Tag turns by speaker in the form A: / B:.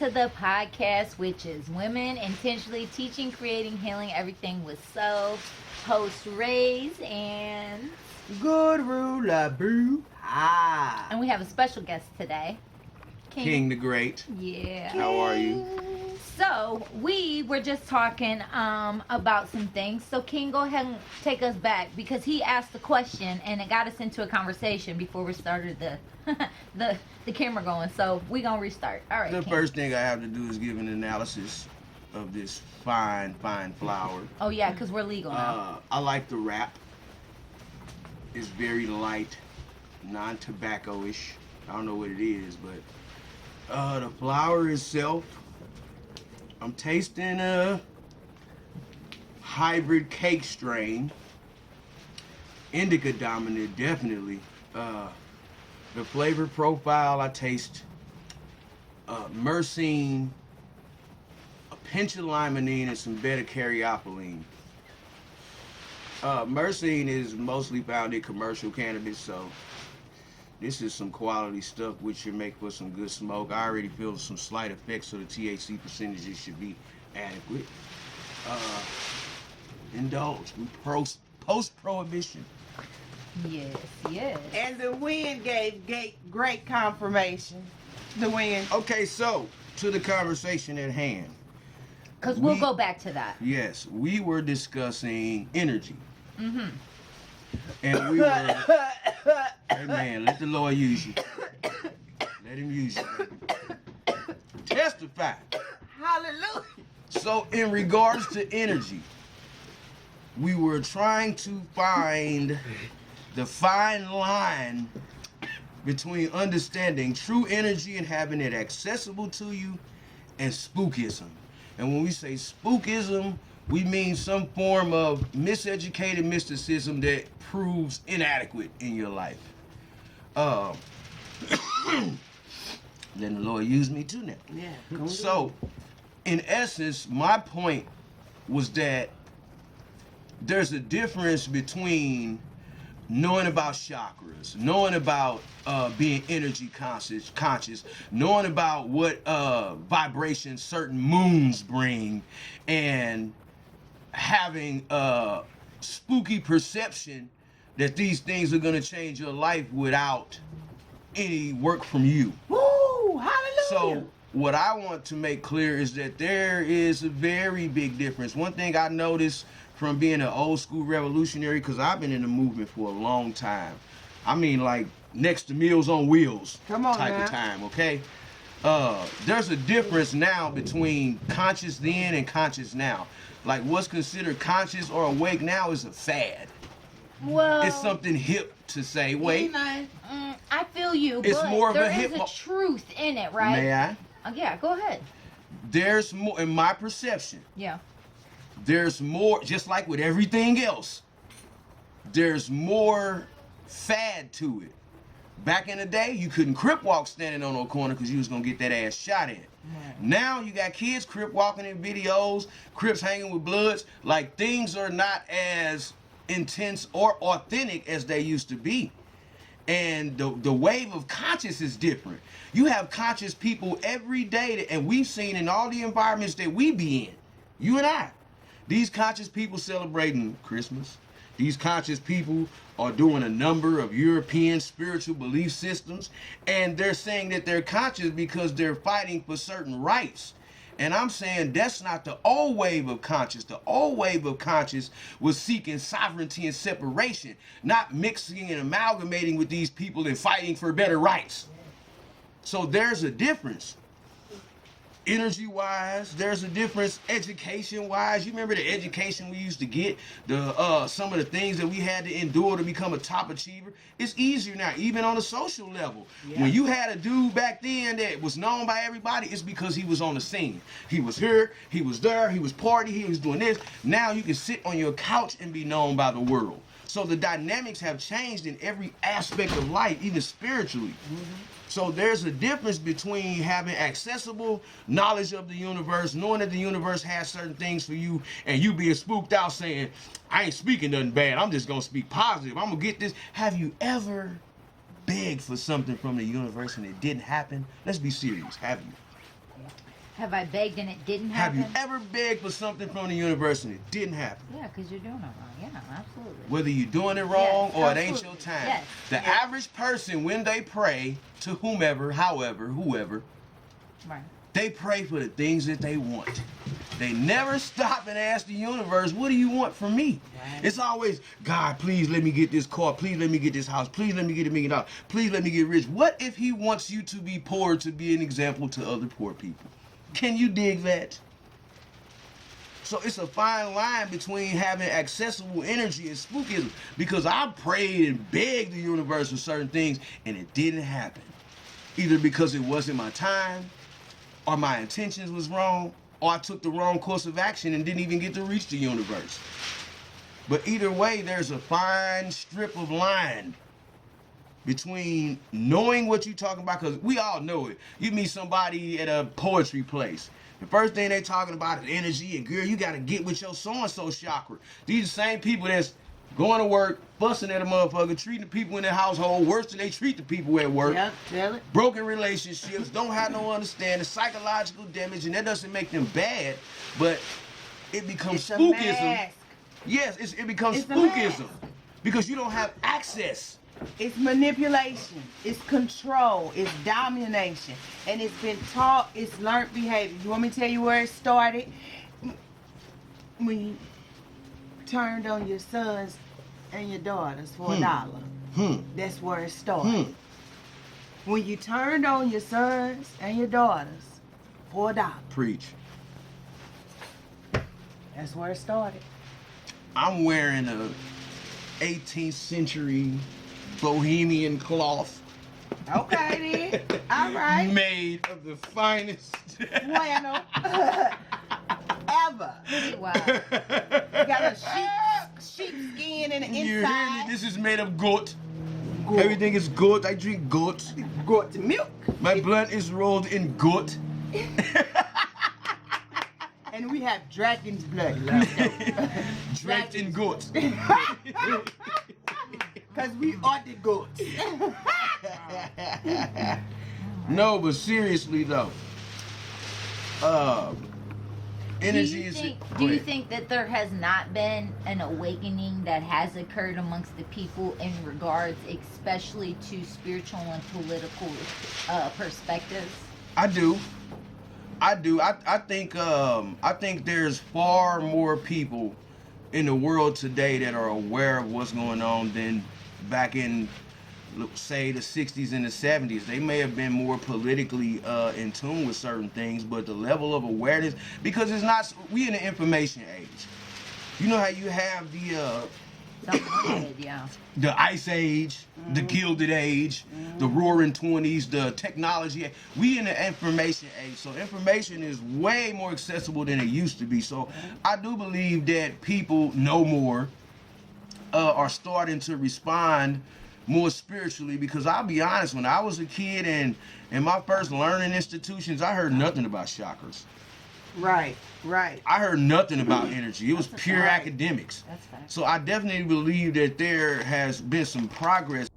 A: to the podcast, which is Women Intentionally Teaching, Creating, Healing Everything with Soul. Host Rays and
B: Guru Labu.
A: And we have a special guest today.
B: King the Great.
A: Yeah.
B: How are you?
A: So, we were just talking about some things. So, King, go ahead and take us back because he asked the question and it got us into a conversation before we started the camera going. So, we're going to restart. All right,
B: The
A: King.
B: first thing I have to do is give an analysis of this fine flower.
A: Oh, yeah, because we're legal now.
B: I like the wrap. It's very light, non-tobacco-ish. I don't know what it is, but the flower itself, I'm tasting a hybrid cake strain. Indica dominant, definitely. The flavor profile, I taste myrcene, a pinch of limonene, and some beta-caryophyllene. Myrcene is mostly found in commercial cannabis, so this is some quality stuff which should make for some good smoke. I already feel some slight effects, so the THC percentages should be adequate. Indulge. We post-prohibition.
A: Yes, yes.
C: And the wind gave great confirmation. The wind.
B: Okay, so to the conversation at hand.
A: Because we'll go back to that.
B: Yes, we were discussing energy.
A: Mm-hmm.
B: And we were, hey man, let the Lord use you. Let him use you, baby. Testify.
C: Hallelujah.
B: So in regards to energy, we were trying to find the fine line between understanding true energy and having it accessible to you and spookism. And when we say spookism, we mean some form of miseducated mysticism that proves inadequate in your life. Then the Lord used me too now.
C: Yeah.
B: So, in essence, my point was that there's a difference between knowing about chakras, knowing about being energy conscious, knowing about what vibrations certain moons bring, and having a spooky perception that these things are going to change your life without any work from you.
C: Woo! Hallelujah.
B: So what I want to make clear is that there is a very big difference. One thing I noticed from being an old school revolutionary, because I've been in the movement for a long time. I mean, like next to Meals on Wheels
C: Come on
B: type
C: now.
B: of time, okay? There's a difference now between conscious then and conscious now. Like what's considered conscious or awake now is a fad.
A: Well,
B: It's something hip to say, wait,
A: I feel you,
B: It's
A: but
B: more of a
A: there is
B: hip-
A: a truth in it, right?
B: may I?
A: Yeah, go ahead.
B: There's more, in my perception,
A: Yeah.
B: there's more, just like with everything else, there's more fad to it. Back in the day, you couldn't crip walk standing on no corner because you was going to get that ass shot at. Now you got kids crip walking in videos, crips hanging with bloods. Like things are not as intense or authentic as they used to be. And the wave of conscious is different. You have conscious people every day, and we've seen in all the environments that we be in, you and I, these conscious people celebrating Christmas. These conscious people are doing a number of European spiritual belief systems, and they're saying that they're conscious because they're fighting for certain rights. And I'm saying that's not the old wave of conscious. The old wave of conscious was seeking sovereignty and separation, not mixing and amalgamating with these people and fighting for better rights. So there's a difference. Energy-wise, there's a difference. Education-wise, you remember the education we used to get, the some of the things that we had to endure to become a top achiever. It's easier now, even on a social level.
C: Yeah.
B: When you had a dude back then that was known by everybody, it's because he was on the scene. He was here, he was there, he was partying, he was doing this. Now you can sit on your couch and be known by the world. So the dynamics have changed in every aspect of life, even spiritually. So there's a difference between having accessible knowledge of the universe, knowing that the universe has certain things for you, and you being spooked out saying, I ain't speaking nothing bad, I'm just gonna speak positive, I'm gonna get this. Have you ever begged for something from the universe and it didn't happen? Let's be serious, have you?
A: Have I begged and it didn't
B: Have
A: happen?
B: you ever begged for something from the universe and it didn't happen?
A: Yeah, because you're doing it wrong. Yeah, absolutely.
B: Whether you're doing it wrong
A: Yes,
B: or it ain't
A: absolutely.
B: your time.
A: Yes.
B: The
C: Yes.
B: average person, when they pray to whomever, however, whoever,
A: Right.
B: they pray for the things that they want. They never stop and ask the universe, what do you want from me?
A: Right.
B: It's always, God, please let me get this car. Please let me get this house. Please let me get $1 million. Please let me get rich. What if he wants you to be poor to be an example to other poor people? Can you dig that? So it's a fine line between having accessible energy and spookism, because I prayed and begged the universe for certain things and it didn't happen. Either because it wasn't my time, or my intentions was wrong, or I took the wrong course of action and didn't even get to reach the universe. But either way, there's a fine strip of line between knowing what you're talking about, because we all know it. You meet somebody at a poetry place. The first thing they talking about is energy, and girl, you got to get with your so-and-so chakra. These are the same people that's going to work, fussing at a motherfucker, treating the people in their household worse than they treat the people at work.
C: Yep, tell it.
B: Broken relationships, don't have no understanding, psychological damage, and that doesn't make them bad, but it becomes
C: It's a
B: spookism.
C: mask.
B: Yes, it becomes
C: It's a
B: spookism
C: mask.
B: because you don't have access.
C: It's manipulation. It's control. It's domination. And it's been taught. It's learned behavior. You want me to tell you where it started? When you turned on your sons and your daughters for $1. That's where it started. When you turned on your sons and your daughters for $1.
B: Preach.
C: That's where it started.
B: I'm wearing a 18th century bohemian cloth
C: Okay then. All right.
B: made of the finest.
C: Bueno. Ever.
A: Wow.
C: You got a sheepskin in the
B: You hear me?
C: inside.
B: This is made of goat.
C: Goat.
B: Everything is goat. I drink goat.
C: Goat milk.
B: My blunt is rolled in goat.
C: And we have dragon's blood.
B: Draped in goat.
C: Because we are the goats.
B: No, but seriously though, energy is.
A: Do
B: Go
A: you
B: ahead.
A: think that there has not been an awakening that has occurred amongst the people in regards, especially to spiritual and political perspectives?
B: I do. I think there's far more people in the world today that are aware of what's going on than back in, say, the 60s and the 70s. They may have been more politically in tune with certain things, but the level of awareness, because it's not, we in the information age. You know how you have the Ice Age, the Gilded Age, the Roaring 20s, the technology. We in the information age, so information is way more accessible than it used to be. So I do believe that people know more, are starting to respond more spiritually, because I'll be honest, when I was a kid and in my first learning institutions, I heard nothing about chakras.
C: Right.
B: I heard nothing about energy. It was
A: That's a
B: pure
A: fact.
B: academics.
A: That's fact.
B: So I definitely believe that there has been some progress